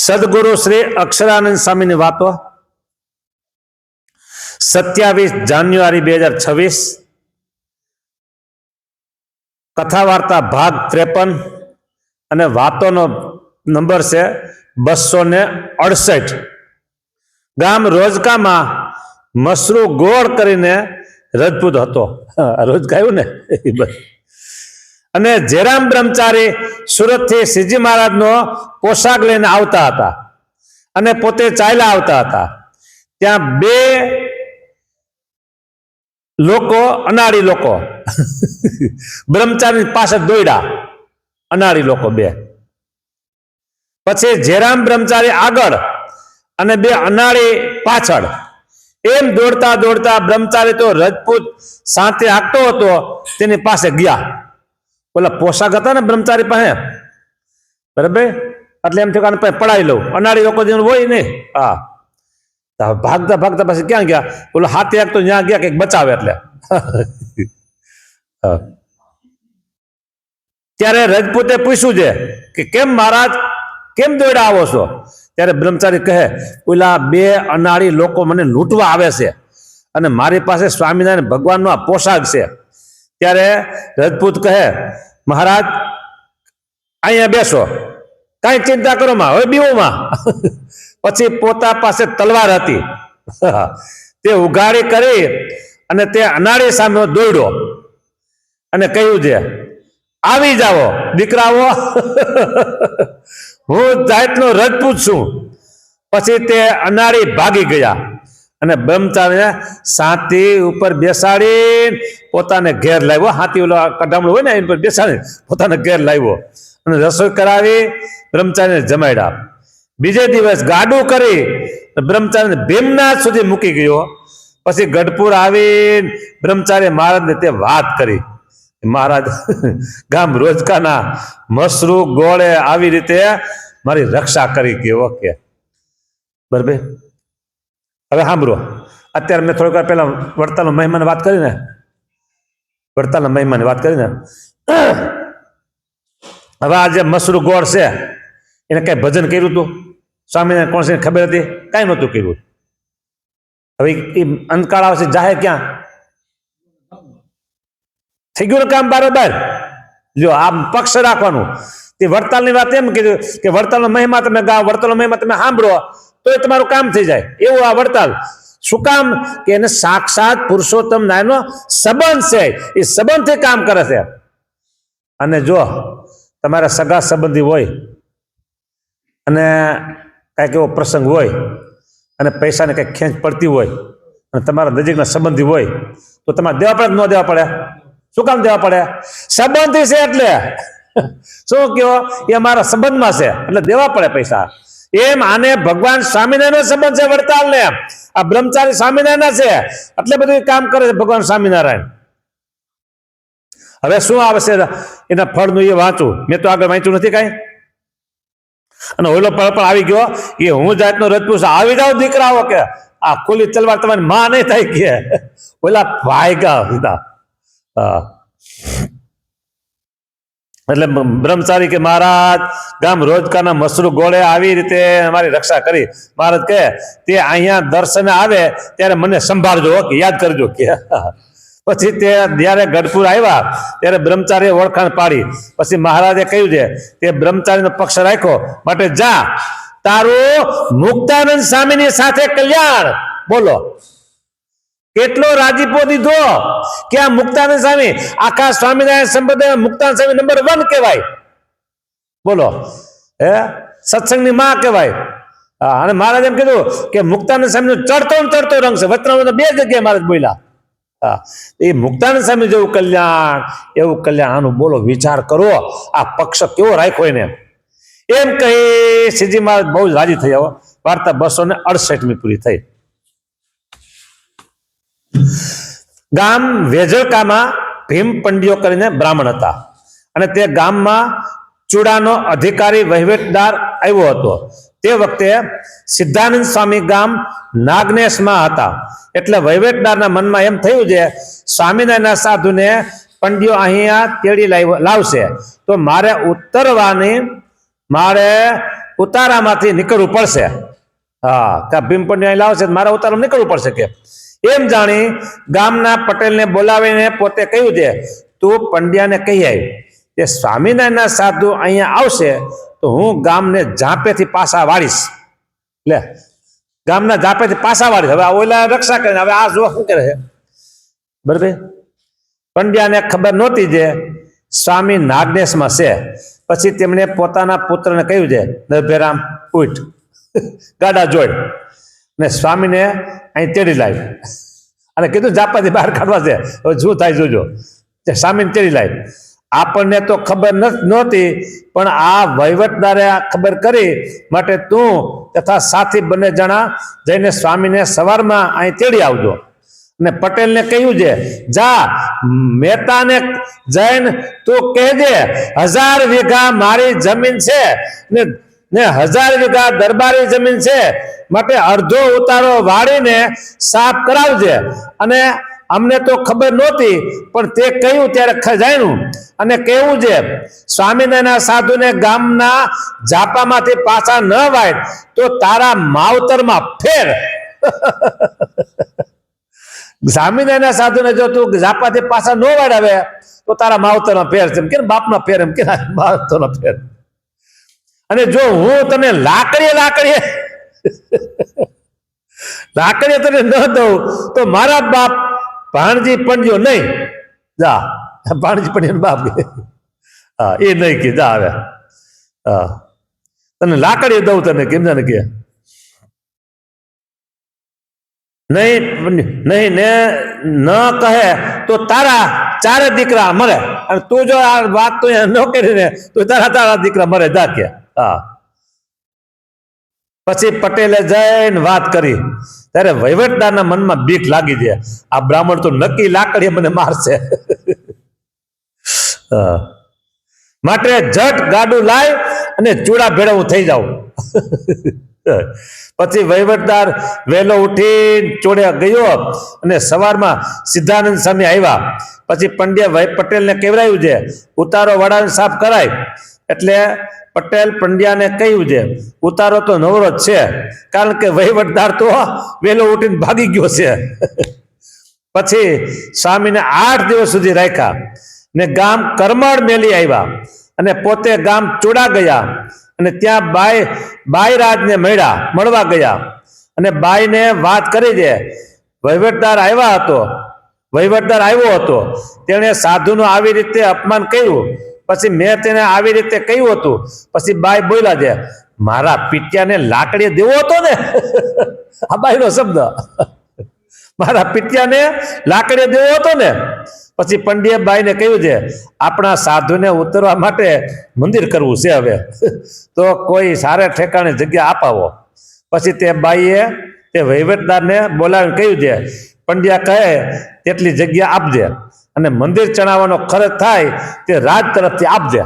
સદગુરુ શ્રી અક્ષરાનંદ સ્વામીની વાતો 27 જાન્યુઆરી 2026 કથા વાર્તા ભાગ 53 અને વાતોનો નંબર છે 268। ગામ રોજકામાં મસરૂ ગોળ કરીને રજપૂત હતો, રોજ ગાયું ને અને જેરામ બ્રહ્મચારી સુરતથી શ્રીજી મહારાજનો પોશાક લઈને આવતા હતા અને પોતે ચાલ્યા આવતા હતા। ત્યાં બે લોકો અનાળી લોકો બ્રહ્મચારી પાસે દોડ્યા, અનાળી લોકો બે। પછી જેરામ બ્રહ્મચારી આગળ અને બે અનાળી પાછળ, એમ દોડતા દોડતા બ્રહ્મચારી તો રજપૂત સાથે હાંકતો હતો તેની પાસે ગયા। ઓલા પોશાક હતા ને બ્રહ્મચારી પાસે, બરાબર, એટલે એમ થયું કે પડાવી લઉં, અનાળી લોકો જેવું હોય ને, હા। ભાગતા ભાગતા પછી ક્યાં ગયા, ઓલો હાથે હાંકતો ત્યાં ગયા કંઈક બચાવે એટલે ત્યારે રજપૂતે પૂછ્યું છે કે કેમ મહારાજ, કેમ દોડ્યા આવો છો? ત્યારે બ્રહ્મચારી કહે, ઓલા બે અનાળી લોકો મને લૂંટવા આવે છે અને મારી પાસે સ્વામિનારાયણ ભગવાનનો આ પોશાક છે। ત્યારે રજપૂત કહે, મહારાજ અહીંયા બેસો, કાંઈ ચિંતા કરો માં, હવે બીવો માં પછી પોતા પાસે તલવાર હતી તે ઉઘાડી કરી અને તે અનાળી સામે દોડ્યો અને કહ્યું છે, આવી જાઓ દીકરાઓ હું જાતનો રજપૂત છું। પછી તે અનાળી ભાગી ગયા અને બ્રહ્મચારીને સાથી ઉપર બેસાડી પોતાને ઘેર લાવ્યો। હાથી ઓલો કઢામણું હોય ને એની પર બેસાડી પોતાને ઘેર લાવ્યો અને રસોઈ કરાવી બ્રહ્મચારીને જમાડ્યા। બીજે દિવસ ગાડું કરી બ્રહ્મચારીને ભીમનાથ સુધી મૂકી ગયો। પછી ગઢપુર આવી બ્રહ્મચારી મહારાજને તે વાત કરી, મહારાજ ગામ રોજકાના મસરૂ ગોળે આવી રીતે મારી રક્ષા કરી ગયો કે, બરાબર। હવે સાંભળો, અત્યારે મેં થોડીક વાર પહેલા વડતાલના મહેમાનની વાત કરીને, વડતાલના મહેમાનની વાત કરીને, હવે આ જે મસરૂ ગોળ છે એને કઈ ભજન કર્યું હતું સ્વામિનારાયણ કોણ છે ખબર હતી? કઈ નહોતું કર્યું। હવે એ અંતકાળ આવશે, જાહે ક્યાં? થઈ ગયું કામ બરાબર? જો આમ પક્ષ રાખવાનું। તે વડતાલની વાત એમ કીધું કે વડતાલનો મહિમા તમે ગાઓ, વડતાલનો મહિમા તમે સાંભળો તો એ તમારું કામ થઈ જાય, એવું આ વડતાલ। શું કામ? કે એને સાક્ષાત પુરુષોત્તમ નારાયણનો સંબંધ છે, એ સંબંધથી કામ કરે છે। અને જો તમારા સગા સંબંધી હોય અને કાંઈક એવો પ્રસંગ હોય અને પૈસાને કંઈક ખેંચ પડતી હોય અને તમારા નજીકના સંબંધી હોય તો તમારે દેવા પડે કે ન દેવા પડે? શું કામ દેવા પડે? સંબંધી છે એટલે શું કહો, એ અમારા સંબંધમાં છે એટલે દેવા પડે પૈસા। એમ આને ભગવાન સ્વામિનારાયણ સંબંધ છે વડતાલને, આ બ્રહ્મચારી સ્વામિનારાયણ છે એટલે બધું કામ કરે છે ભગવાન સ્વામિનારાયણ। હવે શું આવશે એના ફળનું એ વાંચું, મેં તો આગળ વાંચ્યું નથી કાંઈ। અને ઓલો ફળ પણ આવી ગયો કે હું જાતનો રજપૂત, આવી જાઓ દીકરાઓ કે આ ખુલ્લી તલવાર તમારી માં નહીં થાય કે ઓલા ભાઈ ગા સીધા। એટલે બ્રહ્મચારી કે મહારાજ ગામ રોજકાના મસરૂ ગોળે આવી રીતે અમારી રક્ષા કરી। મહારાજ કહે તે અહીંયા દર્શને આવે ત્યારે મને સંભાળજો કે યાદ કરજો કે। પછી તે જ્યારે ગઢપુર આવ્યા ત્યારે બ્રહ્મચારીએ ઓળખાણ પાડી। પછી મહારાજે કહ્યું છે તે બ્રહ્મચારીનો પક્ષ રાખ્યો, માટે જા તારું મુક્તાનંદ સ્વામીની સાથે કલ્યાણ। બોલો કેટલો રાજીપો દીધો કે આ મુક્તાનંદ સ્વામી આખા સ્વામિનારાયણ સંપ્રદાય મુક્તાનંદ સ્વામી નંબર 1 કહેવાય। બોલો, હે સત્સંગની માં કહેવાય। અને મહારાજ એમ કીધું કે મુક્તાનંદ સ્વામીનો ચડતો રંગ છે, વચનામૃતમાં 2 જગ્યાએ મહારાજ બોલ્યા। એ મુક્તાનંદ સ્વામી જેવું કલ્યાણ, એવું કલ્યાણ આનું બોલો, વિચાર કરો આ પક્ષ કેવો રાખ્યો એને। એમ કહી શ્રીજી મહારાજ બહુ જ રાજી થયા। વાર્તા 268મી પૂરી થઈ। ગામ વેજળકામાં ભીમ પંડ્યો કરીને બ્રાહ્મણ હતા અને તે ગામમાં ચૂડાનો અધિકારી વહીવટદાર આવ્યો હતો। તે વખતે સિદ્ધાનંદ સ્વામી ગામ નાગનેશમાં હતા, એટલે વહીવટદારના મનમાં એમ થયું છે સ્વામિનારાયણના સાધુને પંડ્યો અહીંયા તેડી લાવશે તો મારે ઉત્તરવાની, મારે ઉતારામાંથી નીકળવું પડશે. હા, કે ભીમપંડ્યા અહીં લાવશે મારા ઉતારામાં નીકળવું પડશે કે એમ જાણી ગામના પટેલને બોલાવીને પોતે કહ્યું છે, તું પંડ્યાને કહી આવી કે સ્વામિનારાયણના સાધુ અહીંયા આવશે તો હું ગામને ઝાંપેથી પાછા વાળીશ. લે, ગામના ઝાંપેથી પાછા વાળીશ. હવે ઓલા રક્ષા કરીને હવે આ જો શું કરે છે, બરાબર. પંડ્યાને ખબર નહોતી જે સ્વામી નાગનેશમાં છે. પછી તેમણે પોતાના પુત્રને કહ્યું છે, નરભેરામ ઉઠ, ગાડા જોડ ને સ્વામીને અહીં તેડી લાવી અને કીધું ઝાપાથી બહાર કાઢવા છે, હવે શું થાય જોજો. સ્વામીને તેડી લાવી. આપણને તો ખબર નહોતી, પણ આ વહીવટદારે આ ખબર કરી, માટે તું તથા સાથી બંને જણા જઈને સ્વામીને સવારમાં અહીં તેડી આવજો. અને પટેલને કહ્યું છે, જા મહેતાને જઈને તું કહેજે 1000 વીઘા મારી જમીન છે ને 1000 વીઘા દરબારી જમીન છે, માટે અડધો ઉતારો વાળીને સાફ કરાવજે. અને અમને તો ખબર નહોતી, પણ તે કહ્યું ત્યારે જાણ્યું. અને કેવું છે, સ્વામિનારાયણના સાધુને ગામના ઝાપામાંથી પાછા ન વાય તો તારા માવતરમાં ફેર. સ્વામિનારાયણના સાધુને જો તું ઝાપાથી પાછા ન વાળાવે તો તારા માવતરમાં ફેર છે, એમ કે બાપના ફેર, એમ કે માવતરનો ફેર. અને જો હું તને લાકડીએ તને ન દઉં તો મારા બાપ ભાણજી પંડ્યો નહીં. જા, ભાણજી પંડ્યો બાપ હા એ નહીં કે જા હવે હા તને લાકડી દઉં તને કેમ જાને કે નહીં ને ન કહે તો તારા 4 દીકરા મરે. અને તું જો આ વાત તો ન કરીને તો તારા દીકરા મરે જા કે. હા, પછી પટેલે જઈને વાત કરી ત્યારે વહીવટદારના મનમાં બીક લાગી જાય, આ બ્રાહ્મણ તો નક્કી લાકડીએ મને મારશે. માટે જટ ગાડું લાય અને ચૂડા ભેળવું થઈ જાવ. પછી વહીવટદાર વહેલો ઉઠી ચોડે ગયો અને સવારમાં સિદ્ધાનંદ સ્વામી આવ્યા. પછી પંડ્યા પટેલને કહેવાયું છે ઉતારો વડાને સાફ કરાય. એટલે પટેલ પંડ્યાને કહ્યું છે ઉતારો તો નવરો જ છે, કારણ કે વહીવટદાર તો વહેલો ઉઠીને ભાગી ગયો છે. પછી સ્વામીને 8 દિવસ સુધી રાખ્યા ને ગામ કરમળ મેલી આવ્યા અને પોતે ગામ ચોડા ગયા અને ત્યાં બાઈરાજને મળવા ગયા અને બાઈને વાત કરી છે વહીવટદાર આવ્યો હતો, તેણે સાધુનું આવી રીતે અપમાન કર્યું. પછી મેં તેને આવી રીતે કહ્યું હતું. પછી બાઈ બોલ્યા છે મારા પિત્યાને લાકડીએ દેવો હતો ને. આ બાઈનો શબ્દ, મારા પિત્યાને લાકડીએ દેવો હતો ને. પછી પંડ્યે બાઈને કહ્યું છે આપણા સાધુને ઉતરવા માટે મંદિર કરવું છે, હવે તો કોઈ સારા ઠેકાણે જગ્યા અપાવો. પછી તે બાઈએ તે વહીવટદારને બોલાવીને કહ્યું છે પંડ્યા કહે તેટલી જગ્યા આપજે અને મંદિર ચણાવવાનો ખર્ચ થાય તે રાજ તરફથી આપજે.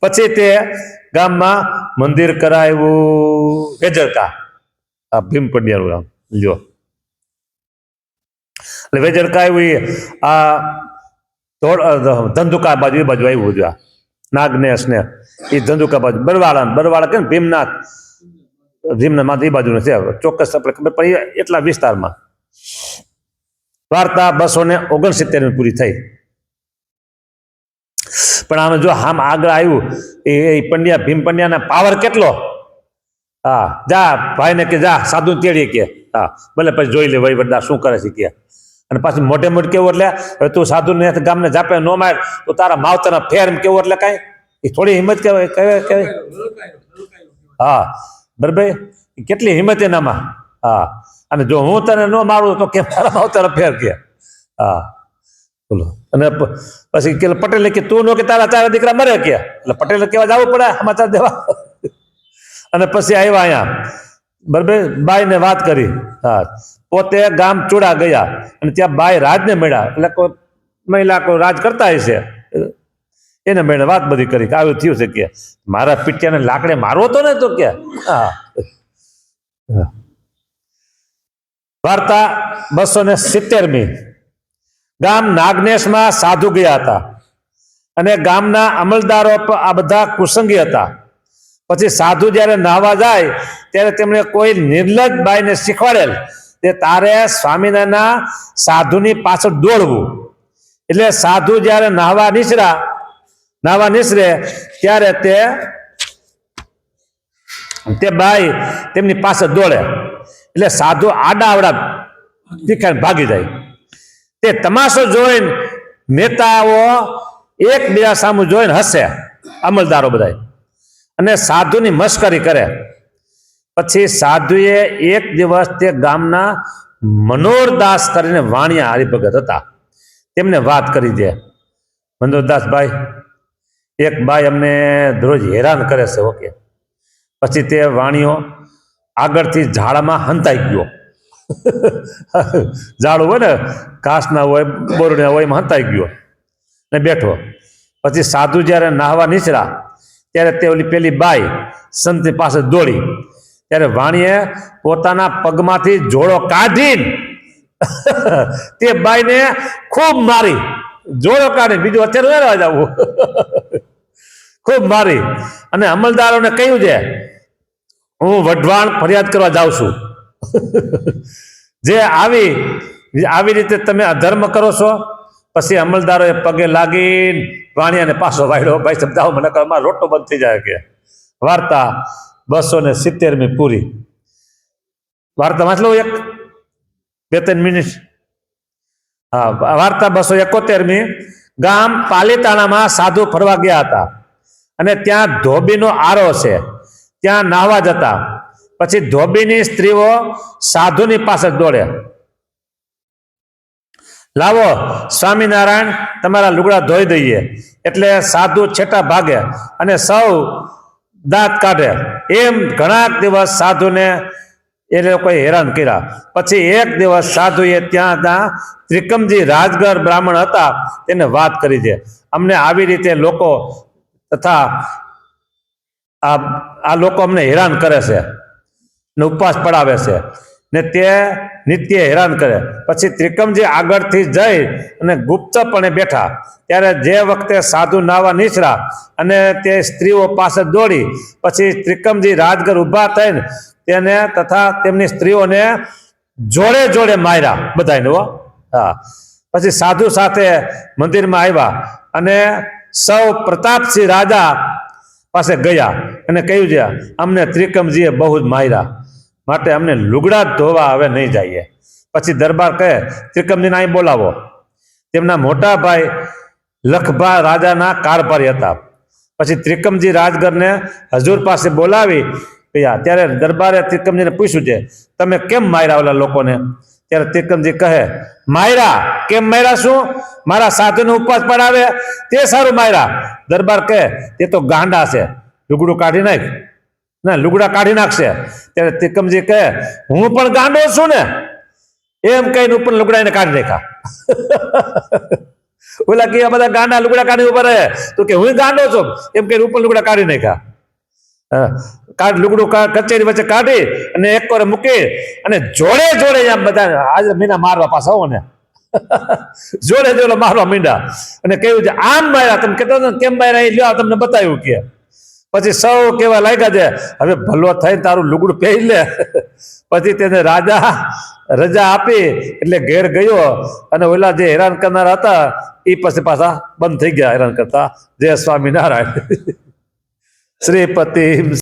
પછી તે ગામમાં મંદિર કરાવ્યું. વેજરકા, આ ભીમ પંડ્યાનું ગામ જો. એટલે વેજરકા આવ્યું આ ધંધુકા બાજુ, એ બાજુ આવ્યું હતું. આ નાગનેશ ને એ ધંધુકા બાજુ, બરવાળા કે ભીમનાથ એ બાજુ છે, ચોક્કસ આપણે ખબર પડી એટલા વિસ્તારમાં. વાર્તા 269 પૂરી થઈ. પણ આમાં જો આમ આગળ આવ્યું એ પંડ્યા ભીમ પંડ્યાના પાવર કેટલો. હા, જા ભાઈને કે જા સાધુ તેડીએ કે. હા ભલે, પછી જોઈ લે વહીવટદાર શું કરે છે કે. અને પાછું મોટે મોટ કેવું એટલે હવે તું સાધુને ગામને જાપે ન માર તો તારા માવતરના ફેર એમ કેવું એટલે કાંઈ એ થોડી હિંમત કહેવાય. હા બરાબર, કેટલી હિંમત એનામાં. હા, અને જો હું તને ન મારું તો કેમ તારા માવતર ફેર કે. હા બોલો. અને પછી કે પટેલે કે તું નો કે તારા 4 દીકરા મરે કે. એટલે પટેલે કહેવા જવું પડે સમાચાર દેવા. અને પછી આવ્યા અહીંયા બરાબર, બાઈને વાત કરી. હા, પોતે ગામ ચોડા ગયા અને ત્યાં બાઈ રાજને મળ્યા. એટલે કોઈ મહિલા કોઈ રાજ કરતા હશે એને મેળે વાત બધી કરી કે આવું થયું છે કે મારા પિત્યાને લાકડે મારવો તો ને તો કે. હા, વાર્તા 270મી. ગામ નાગનેશમાં સાધુ ગયા હતા અને ગામના અમલદારો આ બધા કુસંગી હતા. પછી સાધુ જ્યારે નાહવા જાય ત્યારે તેમણે કોઈ નિર્લજ બાઈને શીખવાડેલ તે તારે સ્વામિનારાયણના સાધુની પાછળ દોડવું. એટલે સાધુ જ્યારે નાહવા નિસરે ત્યારે તે બાઈ તેમની પાસે દોડે. એટલે સાધુ આડા આવડા દેખાઈને ભાગી જાય. તે તમાશો જોઈને નેતાઓ એકબીજા સામે જોઈને હસે, અમલદારો બધા, અને સાધુની મશ્કરી કરે. પછી સાધુએ એક દિવસ તે ગામના મનોહરદાસ કરીને વાણિયા હરિભગત હતા, તેમને વાત કરી દે. મનોહરદાસભાઈ, એક ભાઈ અમને દરરોજ હેરાન કરે છે. ઓકે. પછી તે વાણીઓ આગળથી ઝાડમાં હંતાઈ ગયો. ઝાડું હોય ને, ઘાસના હોય, બોરડા હોય, એમાં હંતાઈ ગયો ને બેઠો. પછી સાધુ જ્યારે નાહવા નીચરા ત્યારે તે ઓલી પેલી બાઈ સંતની પાસે દોડી. ત્યારે વાણીએ પોતાના પગમાંથી જોડો કાઢીને તે બાઈને ખૂબ મારી. જોડો કાઢી, બીજું અત્યારે રહેવા જવું. ખૂબ મારી અને અમલદારોને કહ્યું છે, હું વઢવાણ ફરિયાદ કરવા જાઉં છું. જે આવી રીતે તમે અધર્મ કરો છો. પછી અમલદારોએ પગે લાગીને વાણિયાને પાછો વાળ્યો. ભાઈ સમજાવો મને, મારો રોટો બંધ થઈ જાય કે. વાર્તા 270મી પૂરી. વાર્તા વાંચ લો, 2-3 મિનિટ. હા, વાર્તા 271મી. ગામ પાલીતાણામાં સાધુ ફરવા ગયા હતા અને ત્યાં ધોબીનો આરો છે, ત્યાં નાહવા જતા. પછી ધોબીની સ્ત્રીઓ સાધુની પાસે દોડે, લાવો સ્વામિનારાયણ, તમારા લુગડા ધોઈ દઈએ. એટલે સાધુ છેટા ભાગે અને સૌ દાંત કાઢે. એમ ઘણા દિવસ સાધુને એ લોકોએ હેરાન કર્યા. પછી એક દિવસ સાધુએ ત્યાં ત્રિકમજી રાજગર બ્રાહ્મણ હતા તેને વાત કરી છે, અમને આવી રીતે લોકો તથા આ લોકો અમને હેરાન કરે છે ને ઉપવાસ પડાવે છે ને તે નિત્ય હેરાન કરે. પછી ત્રિકમજી આગળથી જઈ અને ગુપ્તપણે બેઠા. ત્યારે જે વખતે સાધુ નાવા નીચરા અને તે સ્ત્રીઓ પાસે દોડી. પછી ત્રિકમજી રાજગર ઊભા થઈને તેને તથા તેમની સ્ત્રીઓને જોડે જોડે માર્યા બધાને. હા. પછી સાધુ સાથે મંદિરમાં આવ્યા અને સૌ પ્રતાપસિંહ રાજા પાસે ગયા અને કહ્યું છે, અમને ત્રિકમજીએ બહુ જ માર્યા, માટે અમને લુગડા ધોવા હવે નહીં જઈએ. પછી દરબાર કહે, ત્રિકમજીને અહીં બોલાવો. તેમના મોટા ભાઈ લખભા રાજાના કારભારી હતા. પછી ત્રિકમજી રાજગરને હજુર પાસે બોલાવી ગયા. ત્યારે દરબારે ત્રિકમજીને પૂછ્યું છે, તમે કેમ માર્યા ઓલા લોકોને? ત્યારે ત્રિકમજી કહે, માર્યા કેમ માર્યા? શું મારા સાધુનો ઉપવાસ પડાવે તે સારું માર્યા. દરબાર કહે, તે તો ગાંડા છે, લુગડું કાઢી નાખ. ના, લુગડા કાઢી નાખશે. ત્યારે ત્રિકમજી કહે, હું પણ ગાંડો છું ને? એમ કહીને ઉપર લુગડાને કાઢી નાખ્યા. ઓલા કે બધા ગાંડા લુગડા કાઢી ઉભા રહે, તો કે હું ગાંડો છું એમ કહીને ઉપર લુગડા કાઢી નાખ્યા. લુગડું કચેરી વચ્ચે કાઢી અને એક કોરે મૂકી અને જોડે જોડે આમ બધા આજે મીના મારવા પાછા હો ને. જોડે જોડે મારવા મીંડા અને કહ્યું છે, આમ માર્યા. તમે કહેતો કેમ માર્યા? લ્યો તમને બતાવ્યું કે. પછી સૌ કેવા લાગ્યા છે, હવે ભલો થઈ તારું લુગડું પહેરી લે. પછી તેને રાજા રજા આપી એટલે ઘેર ગયો અને ઓલા જે હેરાન કરનાર હતા એ પછી પાછા બંધ થઈ ગયા હેરાન કરતા. જય સ્વામિનારાયણ. શ્રીપતિ